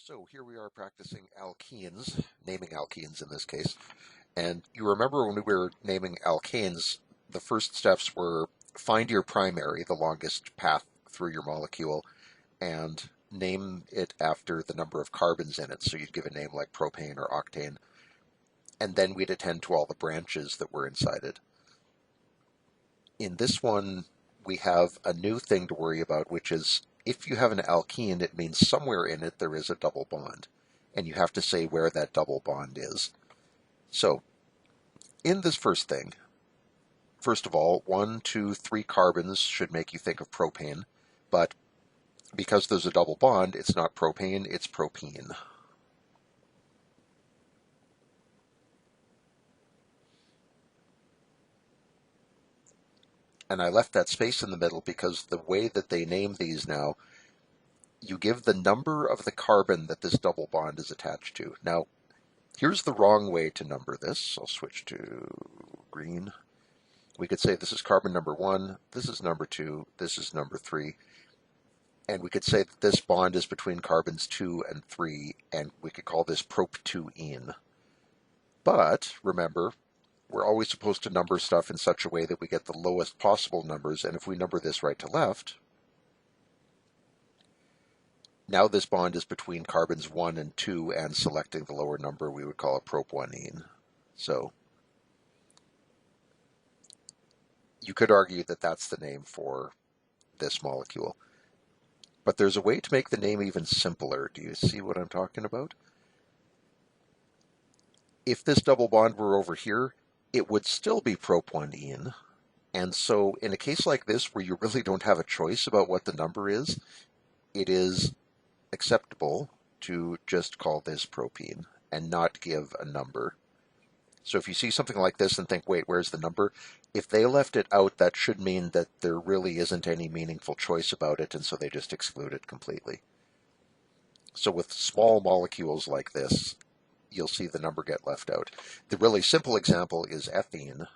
So here we are practicing alkenes, naming alkenes in this case. And you remember when we were naming alkanes, the first steps were find your primary, the longest path through your molecule, and name it after the number of carbons in it. So you'd give a name like propane or octane, and then we'd attend to all the branches that were inside it. In this one, we have a new thing to worry about, which is if you have an alkene, it means somewhere in it there is a double bond, and you have to say where that double bond is. So, in this first thing, first of all, 1, 2, 3 carbons should make you think of propane, but because there's a double bond, it's not propane, it's propene. And I left that space in the middle because the way that they name these now, you give the number of the carbon that this double bond is attached to. Now, here's the wrong way to number this. I'll switch to green. We could say this is carbon number 1, this is number 2, this is number 3. And we could say that this bond is between carbons 2 and 3, and we could call this prop2ene. But remember, we're always supposed to number stuff in such a way that we get the lowest possible numbers, and if we number this right to left, now this bond is between carbons 1 and 2, and selecting the lower number we would call a prop1ene. So you could argue that that's the name for this molecule. But there's a way to make the name even simpler. Do you see what I'm talking about? If this double bond were over here, it would still be prop1ene. And so in a case like this where you really don't have a choice about what the number is, it is acceptable to just call this propene and not give a number. So if you see something like this and think, wait, where's the number? If they left it out, that should mean that there really isn't any meaningful choice about it, and so they just exclude it completely. So with small molecules like this, you'll see the number get left out. The really simple example is ethene,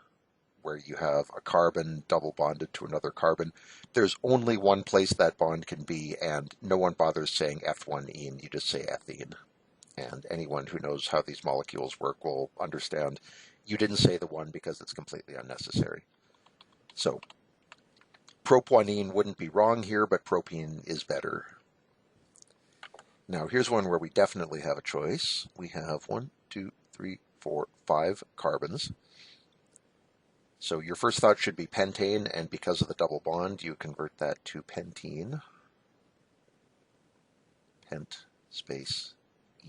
where you have a carbon double bonded to another carbon. There's only one place that bond can be, and no one bothers saying F1ene, you just say ethene. And anyone who knows how these molecules work will understand you didn't say the one because it's completely unnecessary. So prop1ene wouldn't be wrong here, but propene is better. Now here's one where we definitely have a choice. We have 1, 2, 3, 4, 5 carbons. So your first thought should be pentane, and because of the double bond, you convert that to pentene. Pent space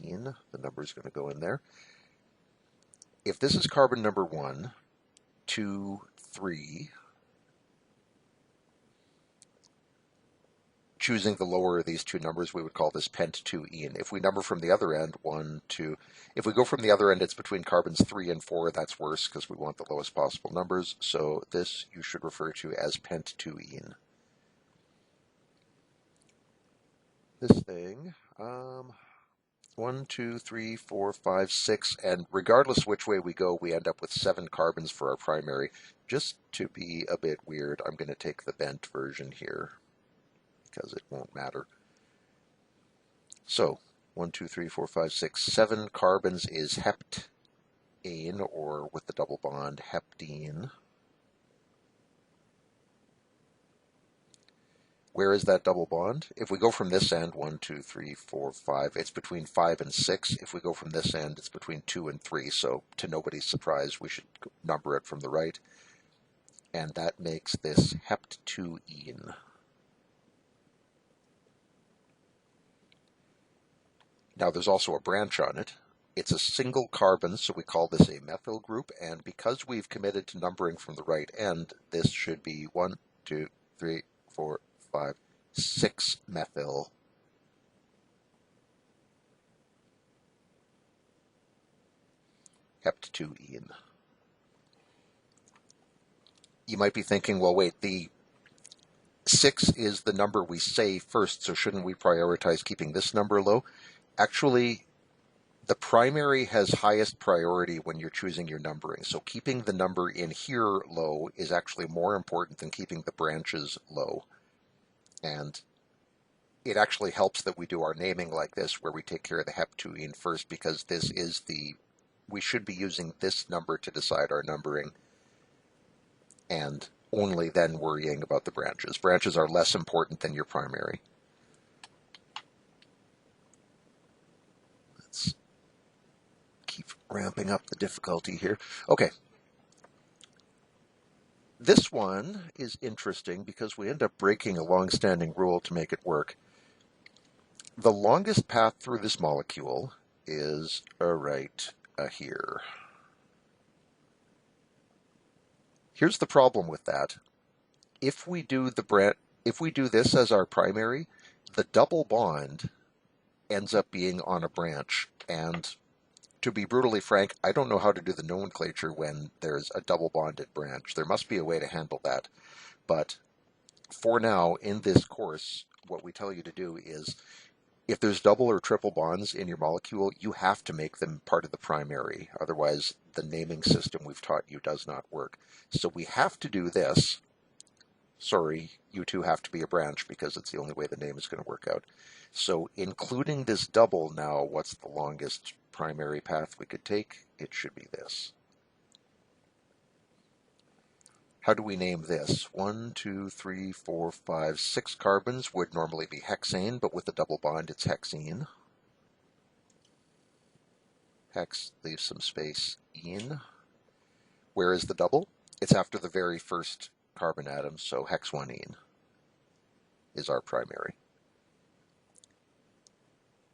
ene, the number is going to go in there. If this is carbon number 1, 2, 3, choosing the lower of these two numbers, we would call this pent2ene. If we number from the other end, 1, 2, if we go from the other end, it's between carbons 3 and 4, that's worse because we want the lowest possible numbers, so this you should refer to as pent2ene. This thing, 1, 2, 3, 4, 5, 6, and regardless which way we go, we end up with 7 carbons for our primary. Just to be a bit weird, I'm going to take the bent version here, because it won't matter. So, 1, 2, 3, 4, 5, 6, 7 carbons is heptane, or with the double bond, heptene. Where is that double bond? If we go from this end, 1, 2, 3, 4, 5, it's between 5 and 6. If we go from this end, it's between 2 and 3. So, to nobody's surprise, we should number it from the right. And that makes this hept2ene. Now, there's also a branch on it. It's a single carbon, so we call this a methyl group. And because we've committed to numbering from the right end, this should be 1, 2, 3, 4, 5, 6 methyl. Hept2ene. You might be thinking, well, wait, the 6 is the number we say first, so shouldn't we prioritize keeping this number low? Actually, the primary has highest priority when you're choosing your numbering. So keeping the number in here low is actually more important than keeping the branches low. And it actually helps that we do our naming like this, where we take care of the heptene first, because we should be using this number to decide our numbering, and only then worrying about the branches. Branches are less important than your primary. Let's keep ramping up the difficulty here. Okay. This one is interesting because we end up breaking a long-standing rule to make it work. The longest path through this molecule is right here. Here's the problem with that. If we do this as our primary, the double bond ends up being on a branch. And to be brutally frank, I don't know how to do the nomenclature when there's a double bonded branch. There must be a way to handle that. But for now, in this course, what we tell you to do is, if there's double or triple bonds in your molecule, you have to make them part of the primary. Otherwise, the naming system we've taught you does not work. So we have to do this. Sorry, you two have to be a branch because it's the only way the name is going to work out. So including this double now, what's the longest primary path we could take? It should be this. How do we name this? 1, 2, 3, 4, 5, 6 carbons would normally be hexane, but with the double bond, it's hexene. Hex leaves some space, ene. Where is the double? It's after the very first carbon atom, so hex-1-ene is our primary.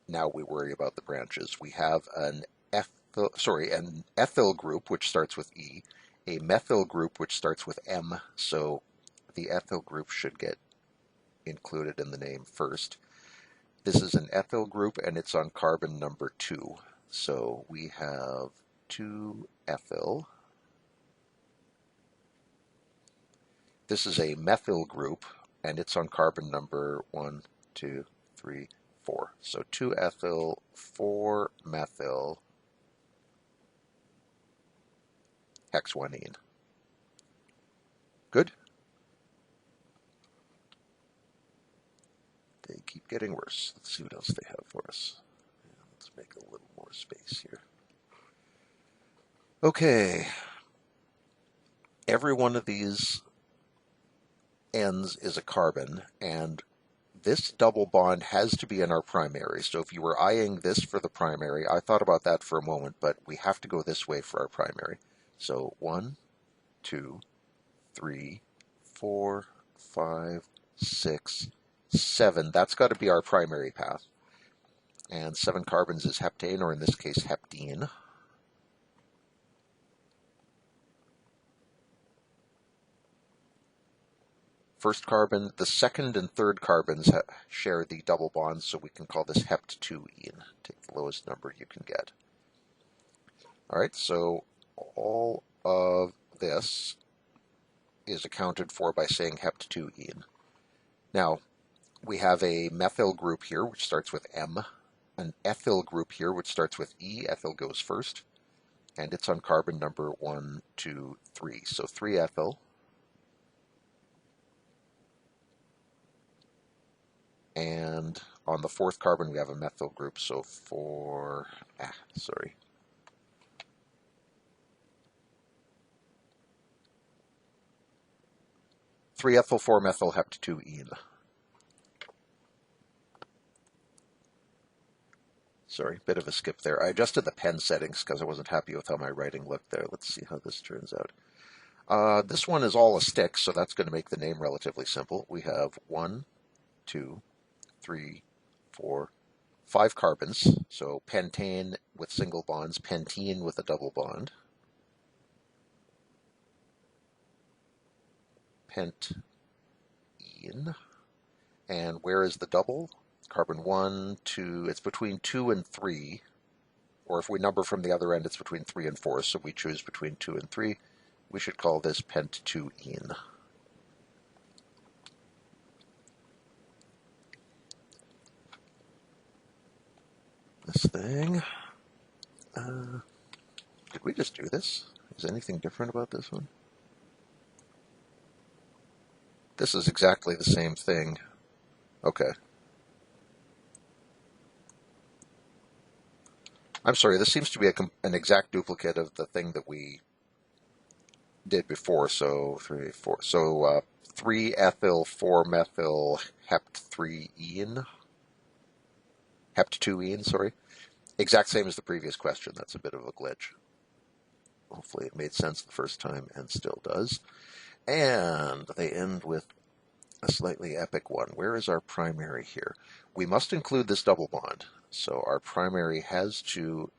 Now we worry about the branches. We have an ethyl group, which starts with E, a methyl group, which starts with M, so the ethyl group should get included in the name first. This is an ethyl group, and it's on carbon number 2. So we have 2-ethyl. This is a methyl group, and it's on carbon number 1, 2, 3, 4. So 2-ethyl, 4-methyl, hex-1-ene. Good? They keep getting worse. Let's see what else they have for us. Let's make a little more space here. Okay. Every one of these ends is a carbon, and this double bond has to be in our primary. So if you were eyeing this for the primary, I thought about that for a moment, but we have to go this way for our primary. So 1, 2, 3, 4, 5, 6, 7. That's got to be our primary path. And 7 carbons is heptane, or in this case, heptene. First carbon, the second and third carbons share the double bonds, so we can call this hept2-ene. Take the lowest number you can get. All right, so all of this is accounted for by saying hept2-ene. Now, we have a methyl group here, which starts with M, an ethyl group here, which starts with E. Ethyl goes first, and it's on carbon number 1, 2, 3. So 3-ethyl. And on the fourth carbon, we have a methyl group, so 3-ethyl, 4-methyl, hept2-ene. Sorry, bit of a skip there. I adjusted the pen settings because I wasn't happy with how my writing looked there. Let's see how this turns out. This one is all a stick, so that's going to make the name relatively simple. We have 1, 2, 3, 4, 5 carbons. So pentane with single bonds, pentene with a double bond. Pentene. And where is the double? Carbon 1, 2, it's between 2 and 3. Or if we number from the other end, it's between 3 and 4. So we choose between 2 and 3. We should call this pent2-ene. This thing. Did we just do this? Is anything different about this one? This is exactly the same thing. Okay. I'm sorry, this seems to be an exact duplicate of the thing that we did before. So 3, 4. So 3-ethyl, 4-methyl, hept 3-ene, hept 2-ene, sorry. Exact same as the previous question. That's a bit of a glitch. Hopefully it made sense the first time and still does. And they end with a slightly epic one. Where is our primary here? We must include this double bond. So our primary has to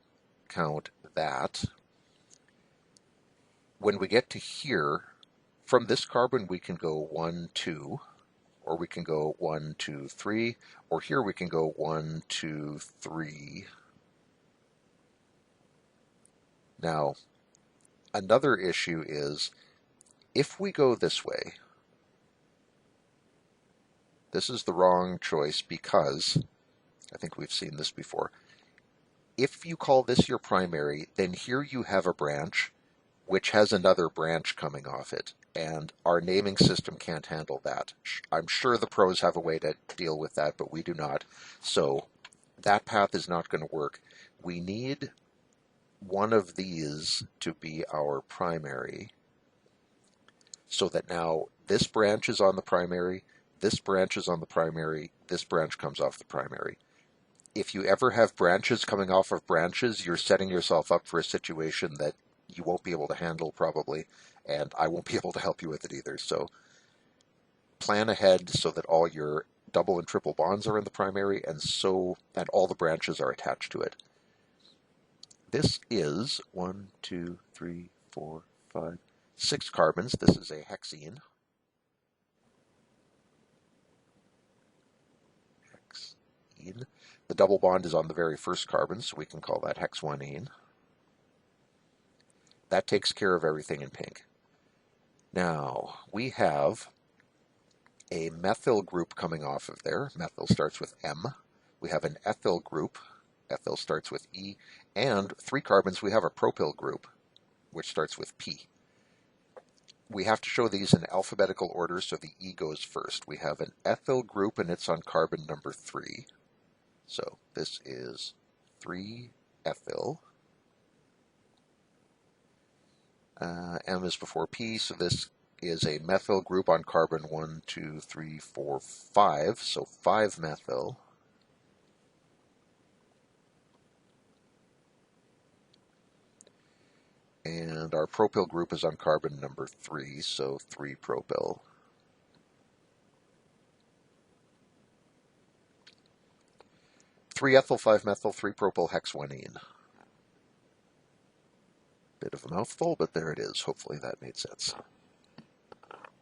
count that. When we get to here, from this carbon we can go 1, 2, or we can go 1, 2, 3, or here we can go 1, 2, 3. Now, another issue is if we go this way, this is the wrong choice because I think we've seen this before. If you call this your primary, then here you have a branch which has another branch coming off it, and our naming system can't handle that. I'm sure the pros have a way to deal with that, but we do not. So that path is not going to work. We need one of these to be our primary, so that now this branch is on the primary, this branch is on the primary, this branch comes off the primary. If you ever have branches coming off of branches, you're setting yourself up for a situation that you won't be able to handle probably, and I won't be able to help you with it either. So plan ahead so that all your double and triple bonds are in the primary, and all the branches are attached to it. This is 1, 2, 3, 4, 5, 6 carbons. This is a hexene. The double bond is on the very first carbon, so we can call that hex-1-ene. That takes care of everything in pink. Now, we have a methyl group coming off of there. Methyl starts with M. We have an ethyl group. Ethyl starts with E. And 3 carbons, we have a propyl group, which starts with P. We have to show these in alphabetical order, so the E goes first. We have an ethyl group, and it's on carbon number 3. So this is 3-ethyl. M is before P, so this is a methyl group on carbon 1, 2, 3, 4, 5, so 5-methyl. And our propyl group is on carbon number 3, so 3-propyl. Three-ethyl, 5-methyl, 3-propyl, hex-1-ene. Bit of a mouthful, but there it is. Hopefully that made sense.